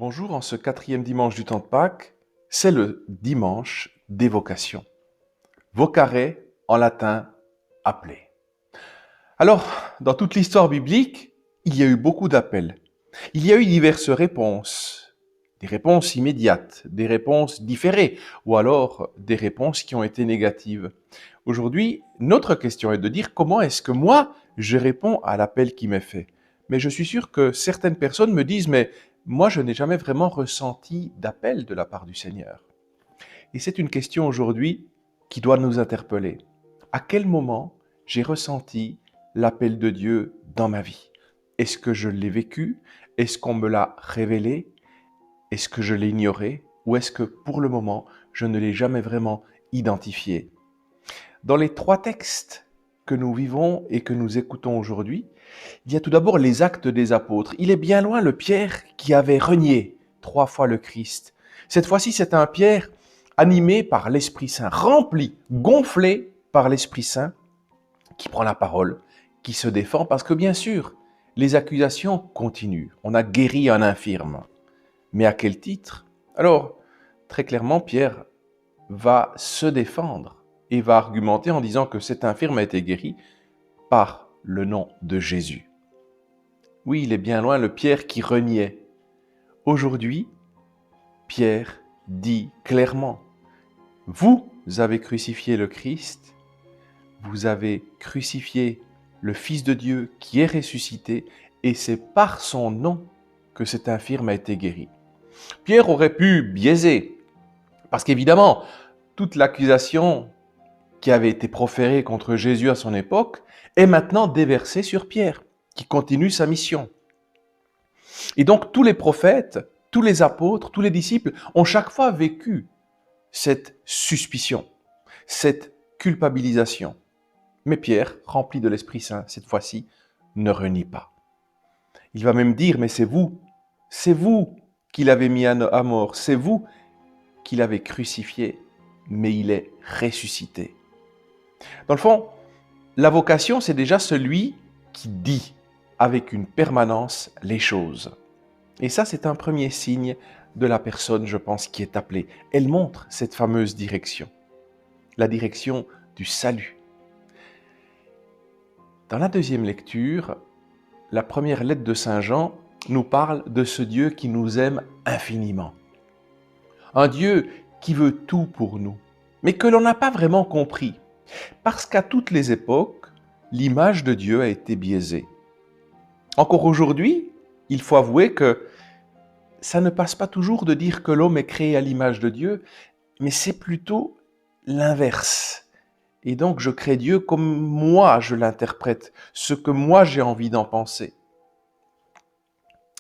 Bonjour, en ce quatrième dimanche du temps de Pâques, c'est le dimanche des vocations. Vocare, en latin, appeler. Alors, dans toute l'histoire biblique, il y a eu beaucoup d'appels. Il y a eu diverses réponses. Des réponses immédiates, des réponses différées, ou alors des réponses qui ont été négatives. Aujourd'hui, notre question est de dire comment est-ce que moi, je réponds à l'appel qui m'est fait. Mais je suis sûr que certaines personnes me disent, mais moi, je n'ai jamais vraiment ressenti d'appel de la part du Seigneur. Et c'est une question aujourd'hui qui doit nous interpeller. À quel moment j'ai ressenti l'appel de Dieu dans ma vie? Est-ce que je l'ai vécu? Est-ce qu'on me l'a révélé? Est-ce que je l'ai ignoré? Ou est-ce que pour le moment, je ne l'ai jamais vraiment identifié? Dans les trois textes que nous vivons et que nous écoutons aujourd'hui, il y a tout d'abord les actes des apôtres. Il est bien loin le Pierre qui avait renié 3 fois le Christ. Cette fois-ci, c'est un Pierre animé par l'Esprit Saint, rempli, gonflé par l'Esprit Saint, qui prend la parole, qui se défend, parce que bien sûr, les accusations continuent. On a guéri un infirme. Mais à quel titre? Alors, très clairement, Pierre va se défendre et va argumenter en disant que cet infirme a été guéri par le nom de Jésus. Oui, il est bien loin le Pierre qui reniait. Aujourd'hui, Pierre dit clairement, vous avez crucifié le Christ, vous avez crucifié le Fils de Dieu qui est ressuscité, et c'est par son nom que cet infirme a été guéri. Pierre aurait pu biaiser, parce qu'évidemment, toute l'accusation qui avait été proférée contre Jésus à son époque est maintenant déversée sur Pierre, qui continue sa mission. Et donc tous les prophètes, tous les apôtres, tous les disciples ont chaque fois vécu cette suspicion, cette culpabilisation. Mais Pierre, rempli de l'Esprit Saint, cette fois-ci, ne renie pas. Il va même dire, mais c'est vous qui l'avez mis à mort, c'est vous qui l'avez crucifié, mais il est ressuscité. Dans le fond, la vocation, c'est déjà celui qui dit avec une permanence les choses. Et ça, c'est un premier signe de la personne, je pense, qui est appelée. Elle montre cette fameuse direction, la direction du salut. Dans la deuxième lecture, la première lettre de Saint Jean nous parle de ce Dieu qui nous aime infiniment. Un Dieu qui veut tout pour nous, mais que l'on n'a pas vraiment compris. Parce qu'à toutes les époques, l'image de Dieu a été biaisée. Encore aujourd'hui, il faut avouer que ça ne passe pas toujours de dire que l'homme est créé à l'image de Dieu, mais c'est plutôt l'inverse. Et donc je crée Dieu comme moi je l'interprète, ce que moi j'ai envie d'en penser.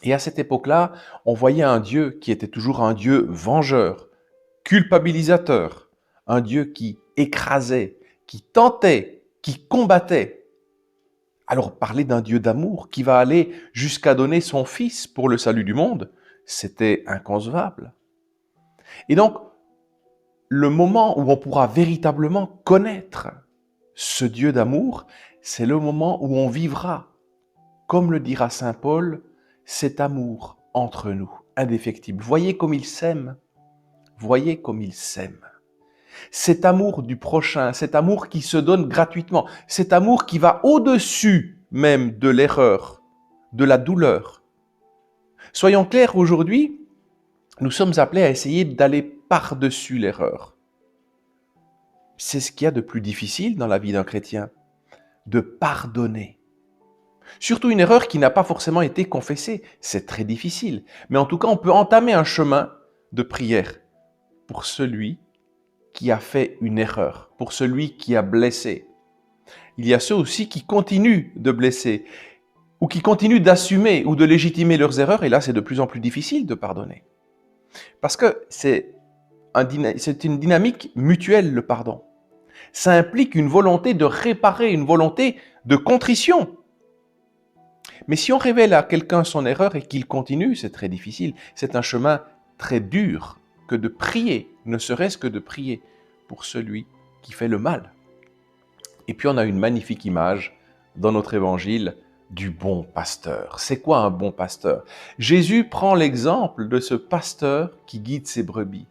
Et à cette époque-là, on voyait un Dieu qui était toujours un Dieu vengeur, culpabilisateur, un Dieu qui écrasait, qui tentait, qui combattait. Alors parler d'un Dieu d'amour qui va aller jusqu'à donner son Fils pour le salut du monde, c'était inconcevable. Et donc, le moment où on pourra véritablement connaître ce Dieu d'amour, c'est le moment où on vivra, comme le dira saint Paul, cet amour entre nous, indéfectible. Voyez comme il s'aime, voyez comme il s'aime. Cet amour du prochain, cet amour qui se donne gratuitement, cet amour qui va au-dessus même de l'erreur, de la douleur. Soyons clairs, aujourd'hui, nous sommes appelés à essayer d'aller par-dessus l'erreur. C'est ce qu'il y a de plus difficile dans la vie d'un chrétien, de pardonner. Surtout une erreur qui n'a pas forcément été confessée, c'est très difficile. Mais en tout cas, on peut entamer un chemin de prière pour celui qui a fait une erreur, pour celui qui a blessé. Il y a ceux aussi qui continuent de blesser, ou qui continuent d'assumer ou de légitimer leurs erreurs, et là c'est de plus en plus difficile de pardonner. Parce que c'est une dynamique mutuelle, le pardon. Ça implique une volonté de réparer, une volonté de contrition. Mais si on révèle à quelqu'un son erreur et qu'il continue, c'est très difficile. C'est un chemin très dur que de prier, ne serait-ce que de prier pour celui qui fait le mal. Et puis on a une magnifique image dans notre évangile du bon pasteur. C'est quoi un bon pasteur? Jésus prend l'exemple de ce pasteur qui guide ses brebis.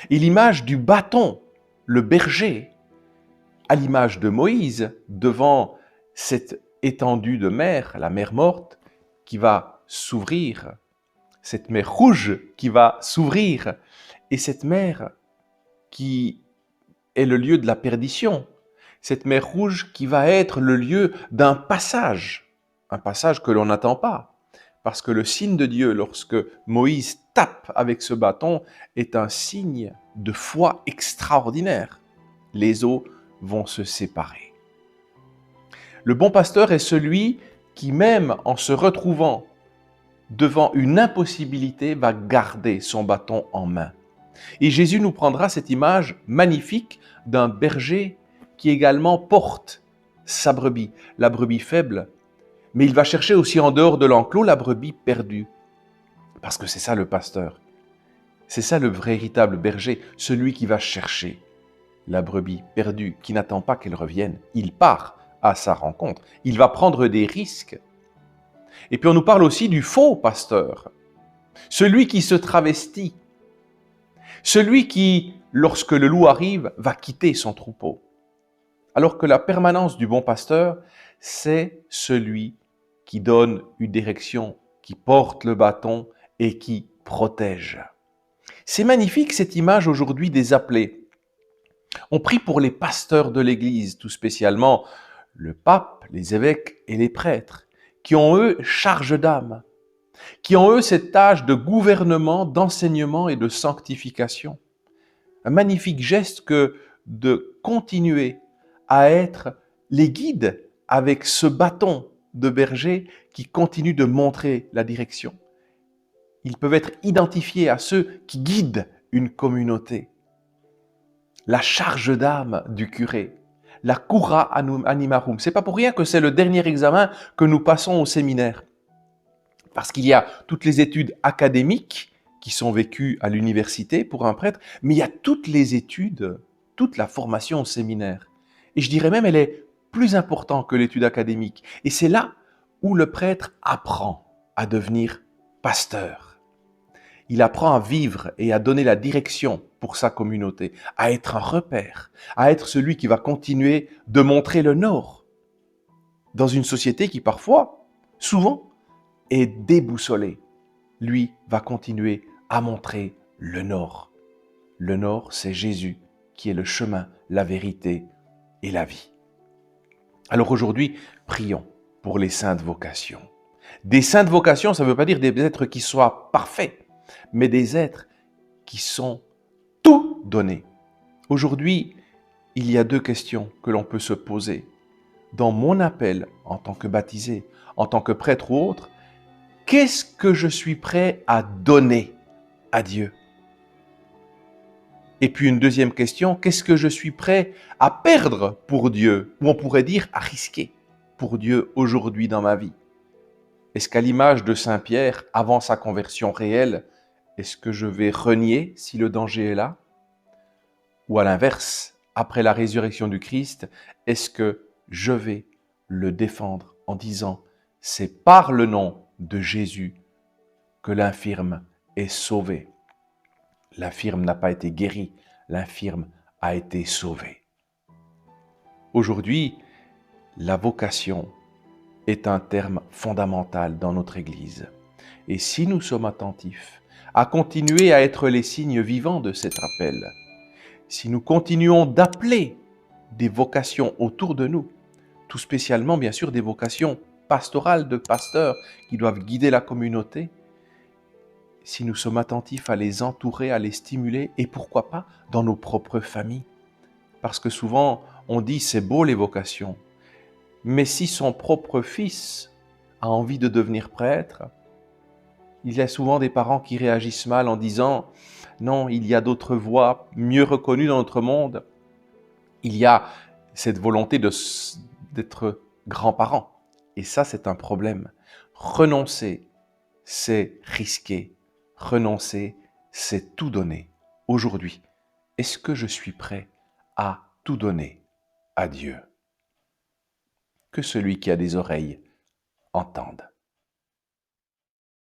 Et l'image du bâton, le berger, à l'image de Moïse, devant cette étendue de mer, la mer morte, qui va s'ouvrir, cette mer rouge qui va s'ouvrir, et cette mer qui est le lieu de la perdition, cette mer rouge qui va être le lieu d'un passage, un passage que l'on n'attend pas, parce que le signe de Dieu, lorsque Moïse tape avec ce bâton, est un signe de foi extraordinaire. Les eaux vont se séparer. Le bon pasteur est celui qui, même en se retrouvant devant une impossibilité, va garder son bâton en main. Et Jésus nous prendra cette image magnifique d'un berger qui également porte sa brebis, la brebis faible, mais il va chercher aussi en dehors de l'enclos la brebis perdue. Parce que c'est ça le pasteur. C'est ça le véritable berger, celui qui va chercher la brebis perdue, qui n'attend pas qu'elle revienne. Il part à sa rencontre. Il va prendre des risques. Et puis on nous parle aussi du faux pasteur, celui qui se travestit, celui qui, lorsque le loup arrive, va quitter son troupeau. Alors que la permanence du bon pasteur, c'est celui qui donne une direction, qui porte le bâton et qui protège. C'est magnifique cette image aujourd'hui des appelés. On prie pour les pasteurs de l'Église, tout spécialement le pape, les évêques et les prêtres, qui ont eux charge d'âme, qui ont eux cette tâche de gouvernement, d'enseignement et de sanctification. Un magnifique geste que de continuer à être les guides avec ce bâton de berger qui continue de montrer la direction. Ils peuvent être identifiés à ceux qui guident une communauté. La charge d'âme du curé, la cura animarum. C'est pas pour rien que c'est le dernier examen que nous passons au séminaire. Parce qu'il y a toutes les études académiques qui sont vécues à l'université pour un prêtre, mais il y a toutes les études, toute la formation au séminaire. Et je dirais même, elle est plus importante que l'étude académique. Et c'est là où le prêtre apprend à devenir pasteur. Il apprend à vivre et à donner la direction pour sa communauté, à être un repère, à être celui qui va continuer de montrer le nord dans une société qui parfois, souvent, est déboussolée. Lui va continuer à montrer le nord. Le nord, c'est Jésus qui est le chemin, la vérité et la vie. Alors aujourd'hui, prions pour les saintes vocations. Des saintes vocations, ça ne veut pas dire des êtres qui soient parfaits, mais des êtres qui sont tout donnés. Aujourd'hui, il y a deux questions que l'on peut se poser. Dans mon appel en tant que baptisé, en tant que prêtre ou autre, qu'est-ce que je suis prêt à donner à Dieu? Et puis une deuxième question, qu'est-ce que je suis prêt à perdre pour Dieu? Ou on pourrait dire à risquer pour Dieu aujourd'hui dans ma vie? Est-ce qu'à l'image de Saint Pierre, avant sa conversion réelle, est-ce que je vais renier si le danger est là? Ou à l'inverse, après la résurrection du Christ, est-ce que je vais le défendre en disant « c'est par le nom de Jésus que l'infirme est sauvé ». L'infirme n'a pas été guéri, l'infirme a été sauvé. Aujourd'hui, la vocation est un terme fondamental dans notre Église. Et si nous sommes attentifs à continuer à être les signes vivants de cet appel, si nous continuons d'appeler des vocations autour de nous, tout spécialement bien sûr des vocations pastorales de pasteurs qui doivent guider la communauté, si nous sommes attentifs à les entourer, à les stimuler, et pourquoi pas dans nos propres familles. Parce que souvent, on dit c'est beau les vocations, mais si son propre fils a envie de devenir prêtre, il y a souvent des parents qui réagissent mal en disant « non, il y a d'autres voies mieux reconnues dans notre monde ». Il y a cette volonté d'être grands-parents. Et ça, c'est un problème. Renoncer, c'est risquer. Renoncer, c'est tout donner. Aujourd'hui, est-ce que je suis prêt à tout donner à Dieu? Que celui qui a des oreilles entendent.